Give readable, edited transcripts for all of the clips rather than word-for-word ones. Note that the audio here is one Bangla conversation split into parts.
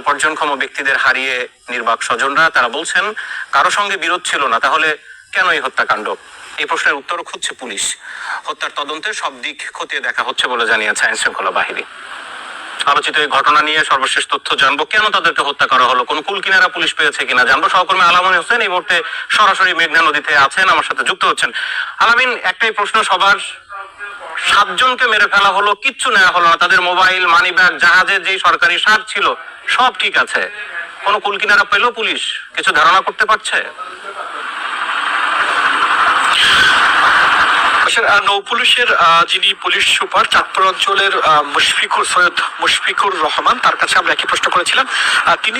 উপার্জনক্ষম ব্যক্তিদের হারিয়ে নির্বাক স্বজনরা তারা বলছেন কারো সঙ্গে বিরোধ ছিল না, তাহলে কেন এই হত্যাকাণ্ড? এই প্রশ্নের উত্তরও খুঁজছে পুলিশ। হত্যার তদন্তে সব দিক খতিয়ে দেখা হচ্ছে বলে জানিয়েছে আইন শৃঙ্খলা বাহিনী। আলোচিত এই ঘটনা নিয়ে সর্বশেষ তথ্য জানবো, কেন তাদেরকে হত্যা করা হলো, কোন কুল কিনারা পুলিশ পেয়েছে কিনা জানবো। সহকর্মী আলামিন হোসেন এই মুহূর্তে সরাসরি মেঘনা নদীতে আছেন, আমার সাথে যুক্ত হচ্ছেন। আলামিন, একটাই প্রশ্ন সবার, 7 জনকে মেরে ফেলা হলো, কিচ্ছু নেওয়া হলো না, তাদের মোবাইল, মানি ব্যাগ, জাহাজের যেই সরকারি সার ছিল সব ঠিক আছে, কোনো কুল কিনারা পেল পুলিশ? কিছু ধারণা করতে পারছে? নৌপুলিশের যিনি পুলিশ সুপার চাঁদপুর অঞ্চলের সৈয়দ মুশফিকুর রহমান, তার কাছে আমরা একই প্রশ্ন করেছিলাম। তিনি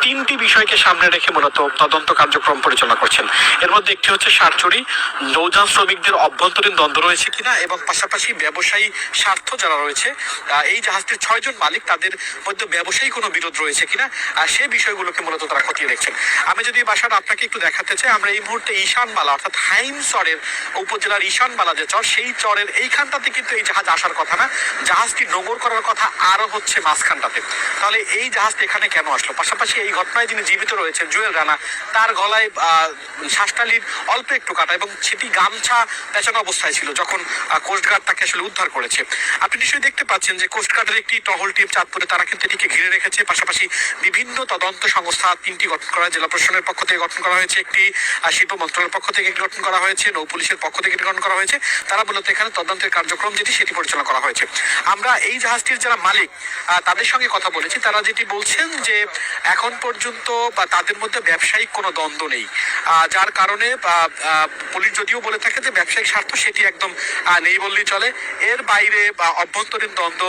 তিনটি বিষয়কে সামনে রেখে মূলত তদন্ত কার্যক্রম পরিচালনা করছেন। এর মধ্যে একটি হচ্ছে সার চুরি, নৌযান শ্রমিকদের অভ্যন্তরীণ দ্বন্দ্ব রয়েছে কিনা, এবং পাশাপাশি ব্যবসায়ী স্বার্থ যারা রয়েছে, এই জাহাজটির 6 জন মালিক, তাদের মধ্যে ব্যবসায়ী কোনো বিরোধ রয়েছে কিনা, সে বিষয়গুলোকে মূলত তারা খতিয়ে দেখছেন। আমি যদি বাসাটা আপনাকে একটু দেখাতে চাই, আমরা এই মুহূর্তে ঈশানবালা অর্থাৎ হাইমচরের উপজেলার ঈশানবালা যে চর, সেই চরের এইখানটাতে কিন্তু এই জাহাজ আসার কথা না, জাহাজটি নোঙর করার কথা আরো হচ্ছে মাঝখানটাতে। তাহলে এই জাহাজটি এখানে কেন আসলো? পাশাপাশি এই ঘটনায় যিনি জীবিত রয়েছেন জুয়েল রানা, তার গলায় শ্বাসনালীর অল্প একটু কাটা এবং সেটি গামছা পেঁচানো অবস্থায় ছিল যখন কোস্টগার্ড তাকে আসলে উদ্ধার করেছে। আপনি নিশ্চয়ই দেখতে পাচ্ছেন যে কোস্টগার্ডের একটি টহল টিম চাঁদপুরে, তারা কিন্তু এটিকে ঘিরে রেখেছে। পাশাপাশি বিভিন্ন তদন্ত সংস্থা 3টি গঠন করা, জেলা প্রশাসনের পক্ষ থেকে গঠন করা হয়েছে একটি, শিল্প মন্ত্রণালয়ের পক্ষ থেকে একটি গঠন করা হয়েছে, নৌ পুলিশের পক্ষ থেকে গঠন করা হয়েছে। তারা মূলত এখানে তদন্তের কার্যক্রম যেটি সেটি পরিচালনা করা হয়েছে। আমরা এই জাহাজটির যারা মালিক তাদের সঙ্গে কথা বলেছি, তারা যেটি বলছেন যে এখন পর্যন্ত তাদের মধ্যে ব্যবসায়িক কোনো দ্বন্দ্ব নেই, যার কারণে পুলিশ যদিও বলে থাকে যে ব্যবসায়িক স্বার্থ সেটি একদম নেই বললেই চলে। এর বাইরে অভ্যন্তরীণ দ্বন্দ্ব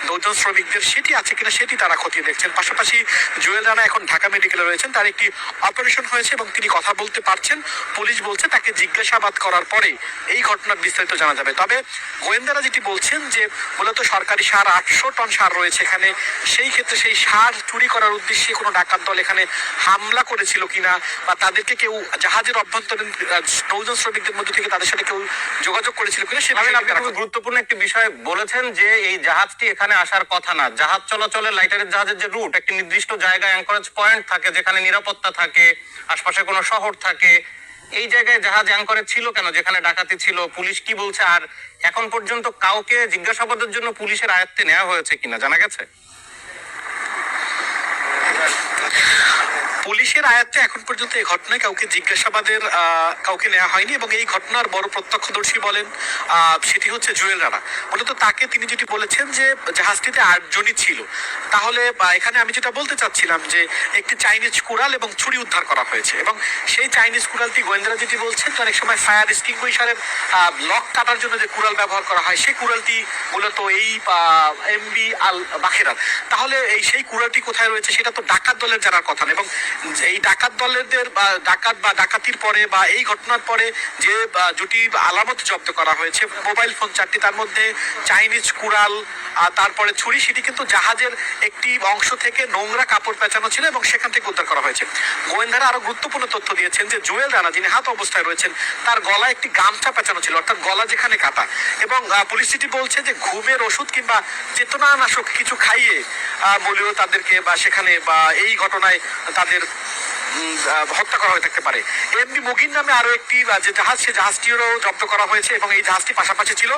নৌযান শ্রমিকদের সেটি আছে কিনা সেটি তারা খতিয়ে দেখছেন। পাশাপাশি জুয়েল রানা এখন ঢাকা মেডিকেলে রয়েছেন, তার একটি অপারেশন হয়েছে এবং তিনি কথা বলতে পারছেন। পুলিশ বলছে তাকে জিজ্ঞাসাবাদ করার পরে এই ঘটনার বিস্তারিত জানা যাবে। তবে গোয়েন্দারা যেটি বলছেন যে মূলত সরকারি সার 800 টন সার রয়েছে এখানে, সেই ক্ষেত্রে সেই সার চুরি করার উদ্দেশ্যে কোনো ডাকাত দল এখানে হামলা করেছিল কিনা, বা তাদেরকে কেউ জাহাজের অভ্যন্তরীণ নৌযান শ্রমিকদের মধ্যে থেকে তাদের সাথে কেউ যোগাযোগ করেছিল কিনা, সে গুরুত্বপূর্ণ একটি বিষয় বলেছেন যে এই জাহাজটি এখানে আসার কথা না। জাহাজ চলাচলের লাইটারের জাহাজের যে রুট, একটি নির্দিষ্ট জায়গায় অ্যাঙ্করেজ পয়েন্ট থাকে যেখানে নিরাপত্তা থাকে, আশপাশে কোনো শহর থাকে, এই জায়গায় জাহাজ অ্যাঙ্করেজ ছিল কেন যেখানে ডাকাতি ছিল? পুলিশ কি বলছে? আর এখন পর্যন্ত কাউকে জিজ্ঞাসাবাদের জন্য পুলিশের আয়ত্তে নেওয়া হয়েছে কিনা জানা গেছে? পুলিশের আয়ত্তে এখন পর্যন্ত এই ঘটনায় কাউকে জিজ্ঞাসাবাদের কাউকে নেওয়া হয়নি। এবং এই ঘটনার বড় প্রত্যক্ষদর্শী বলেন সেটি হচ্ছে জুয়েল রানা। মূলত তাকে তিনি যেটি বলেছেন যে জাহাজটিতে 8 জনই ছিল। তাহলে এখানে আমি যেটা বলতে চাচ্ছিলাম যে একটি চাইনিজ কুড়াল এবং ছুরি উদ্ধার করা হয়েছে, এবং সেই চাইনিজ কুড়ালটি গোয়েন্দারা যেটি বলছেন অনেক সময় ফায়ার এক্সটিংগুইশারের লক কাটার জন্য যে কুড়াল ব্যবহার করা হয়, সেই কুড়ালটি মূলত এই এমবি আল বাখেরার। তাহলে সেই কুড়ালটি কোথায় রয়েছে সেটা তো ডাকাত দলের জানার কথা না। এবং এই ডাকাত দলের ডাকাত বা ডাকাতির পরে বা এই ঘটনার পরে যে দুটি আলামত জব্দ করা হয়েছে, মোবাইল ফোন 4টি, তার মধ্যে চাইনিজ কুড়াল, তারপরে ছুরি, সেটি কিন্তু জাহাজের একটি অংশ থেকে নোংরা কাপড় পেঁচানো ছিল এবং সেখান থেকে উদ্ধার করা হয়েছে। গোয়েন্দারা আরো গুরুত্বপূর্ণ তথ্য দিয়েছেন যে জুয়েল রানা যিনি হাত অবস্থায় রয়েছেন, তার গলায় একটি গামছা পেঁচানো ছিল, অর্থাৎ গলা যেখানে কাটা। এবং পুলিশ যেটি বলছে যে ঘুমের ওষুধ কিংবা চেতনানাশক কিছু খাইয়ে বলেও তাদেরকে বা সেখানে বা এই ঘটনায় তাদের হত্যা করা হয়ে থাকতে পারে। এমনি মুগিন নামে আরো একটি যে জাহাজ, সেই জাহাজটিরও জব্দ করা হয়েছে এবং এই জাহাজটি পাশাপাশি ছিল।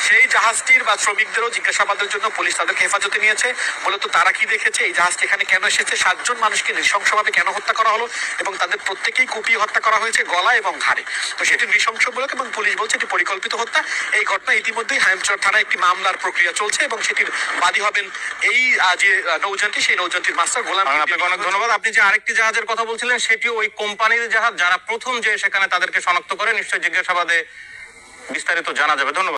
সেই জাহাজটির বা শ্রমিকদেরও জিজ্ঞাসাবাদের জন্য পুলিশ তাদেরকে হেফাজতে নিয়েছে। মূলত তারা কি দেখেছে, এই জাহাজটি এখানে কেন এসেছে, 7 জন মানুষকে নৃশংসভাবে কেন হত্যা করা হলো, এবং তাদের প্রত্যেকেই কুপিয়ে হত্যা করা হয়েছে গলা এবং ঘাড়ে। তো সেটি নৃশংসমূলক এবং পুলিশ বলছে এটি পরিকল্পিত হত্যা। এই ঘটনা ইতিমধ্যেই হাইমচর থানায় একটি মামলার প্রক্রিয়া চলছে এবং সেটির বাদী হবেন এই যে নৌযানটি, সেই নৌযানটির মাস্টার গোলাম। আপনাকে অনেক ধন্যবাদ। আপনি যে আরেকটি জাহাজের কথা বলছিলেন সেটিও ওই কোম্পানির জাহাজ, যারা প্রথম যে সেখানে তাদেরকে শনাক্ত করে, নিশ্চয়ই জিজ্ঞাসাবাদে বিস্তারিত জানা যাবে। ধন্যবাদ।